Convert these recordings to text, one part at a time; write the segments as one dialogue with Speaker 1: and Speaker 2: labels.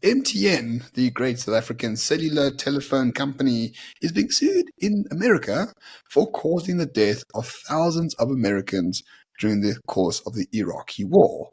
Speaker 1: MTN, the great South African cellular telephone company, is being sued in America for causing the death of thousands of Americans during the course of the Iraqi war.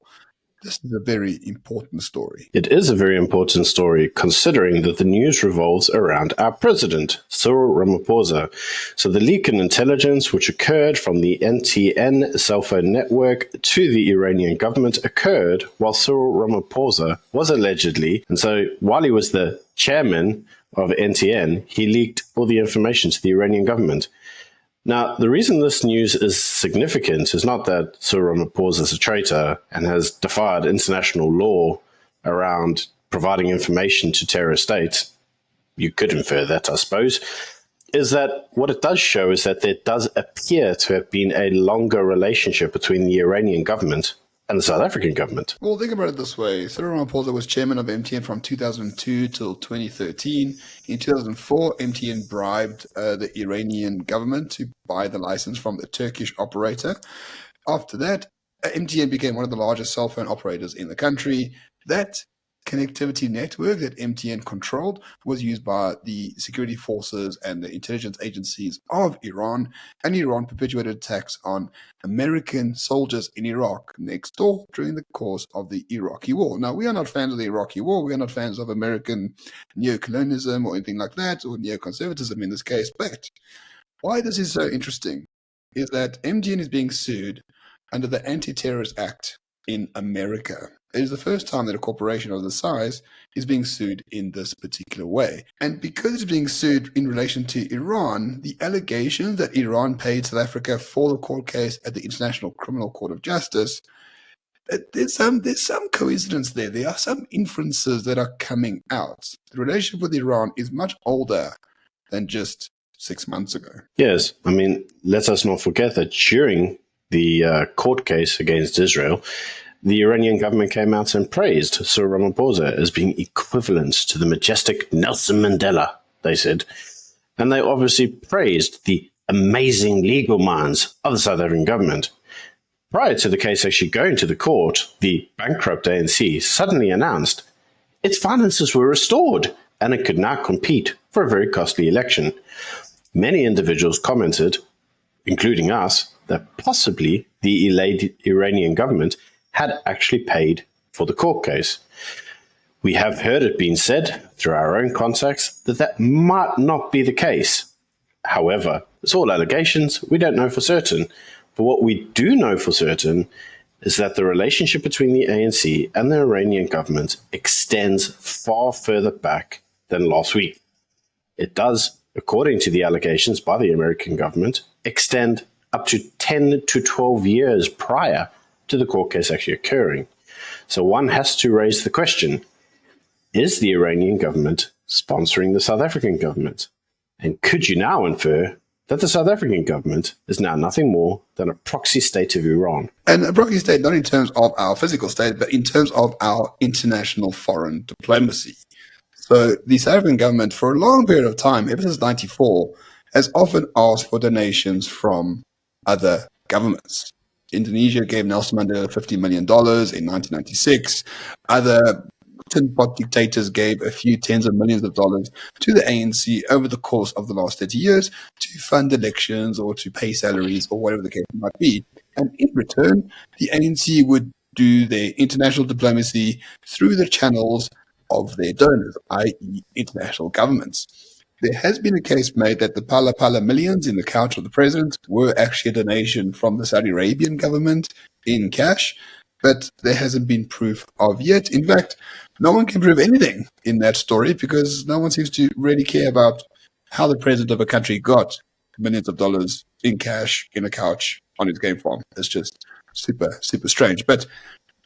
Speaker 1: This is a very important story.
Speaker 2: It is a very important story, considering that the news revolves around our president, Cyril Ramaphosa. So the leak in intelligence which occurred from the MTN cell phone network to the Iranian government occurred while Cyril Ramaphosa was allegedly, and so while he was the chairman of MTN, he leaked all the information to the Iranian government. Now, the reason this news is significant is not that Cyril Ramaphosa is a traitor and has defied international law around providing information to terrorist states. You could infer that, I suppose. Is that what it does show is that there does appear to have been a longer relationship between the Iranian government and the South African government.
Speaker 1: Well, think about it this way. Cyril Ramaphosa was chairman of MTN from 2002 till 2013. In 2004, MTN bribed the Iranian government to buy the license from the Turkish operator. After that, MTN became one of the largest cell phone operators in the country. That connectivity network that MTN controlled was used by the security forces and the intelligence agencies of Iran, and Iran perpetuated attacks on American soldiers in Iraq next door during the course of the Iraqi war. Now, we are not fans of the Iraqi war. We are not fans of American neocolonialism or anything like that, or neoconservatism in this case. But why this is so interesting is that MTN is being sued under the Anti-Terrorist Act in America. It is the first time that a corporation of this size is being sued in this particular way. And because it's being sued in relation to Iran, the allegation that Iran paid South Africa for the court case at the International Criminal Court of Justice, there's some coincidence there. There are some inferences that are coming out. The relationship with Iran is much older than just 6 months ago.
Speaker 2: Yes, I mean, let us not forget that during the court case against Israel, the Iranian government came out and praised Cyril Ramaphosa as being equivalent to the majestic Nelson Mandela, they said. And they obviously praised the amazing legal minds of the South African government. Prior to the case actually going to the court, the bankrupt ANC suddenly announced its finances were restored and it could now compete for a very costly election. Many individuals commented, including us, that possibly the Iranian government had actually paid for the court case. We have heard it being said through our own contacts that that might not be the case. However, it's all allegations. We don't know for certain. But what we do know for certain is that the relationship between the ANC and the Iranian government extends far further back than last week. It does, according to the allegations by the American government, extend up to 10 to 12 years prior to the court case actually occurring. So one has to raise the question, is the Iranian government sponsoring the South African government? And could you now infer that the South African government is now nothing more than a proxy state of Iran?
Speaker 1: And a proxy state not in terms of our physical state, but in terms of our international foreign diplomacy. So the South African government, for a long period of time, ever since 1994, has often asked for donations from other governments. Indonesia gave Nelson Mandela $50 million in 1996. Other tin pot dictators gave a few tens of millions of dollars to the ANC over the course of the last 30 years to fund elections or to pay salaries or whatever the case might be. And in return, the ANC would do their international diplomacy through the channels of their donors, i.e. international governments. There has been a case made that the Pala Pala millions in the couch of the president were actually a donation from the Saudi Arabian government in cash, but there hasn't been proof of yet. In fact, no one can prove anything in that story because no one seems to really care about how the president of a country got millions of dollars in cash in a couch on his game farm. It's just super, super strange. But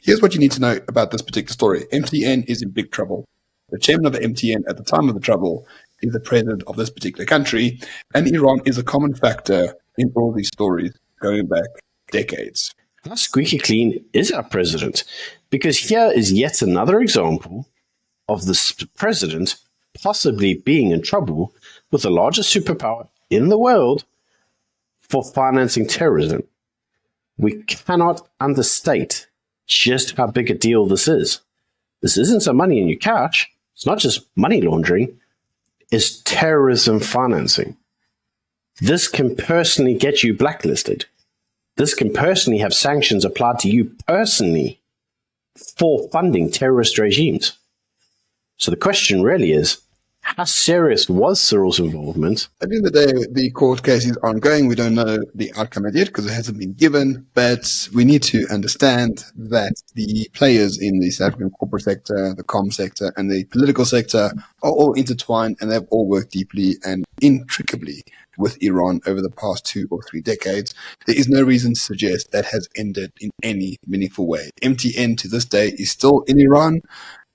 Speaker 1: here's what you need to know about this particular story. MTN is in big trouble. The chairman of the MTN at the time of the trouble is the president of this particular country, and Iran is a common factor in all these stories going back decades.
Speaker 2: How squeaky clean is our president? Because here is yet another example of this president possibly being in trouble with the largest superpower in the world for financing terrorism. We cannot understate just how big a deal this is. This isn't some money in your couch. it's not just money laundering, it's terrorism financing. This can personally get you blacklisted. This can personally have sanctions applied to you personally for funding terrorist regimes. So the question really is, how serious was Cyril's involvement?
Speaker 1: At the end of the day, the court case is ongoing. We don't know the outcome yet because it hasn't been given, but we need to understand that the players in the South African corporate sector, the comm sector, and the political sector are all intertwined, and they've all worked deeply and intricately with Iran over the past 2 or 3 decades. There is no reason to suggest that has ended in any meaningful way. MTN to this day is still in Iran,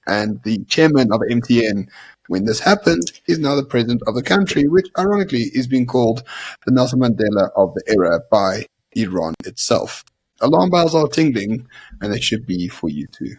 Speaker 1: and the chairman of MTN, when this happened, is now the president of the country, which ironically is being called the Nelson Mandela of the era by Iran itself. Alarm bells are tingling, and they should be for you too.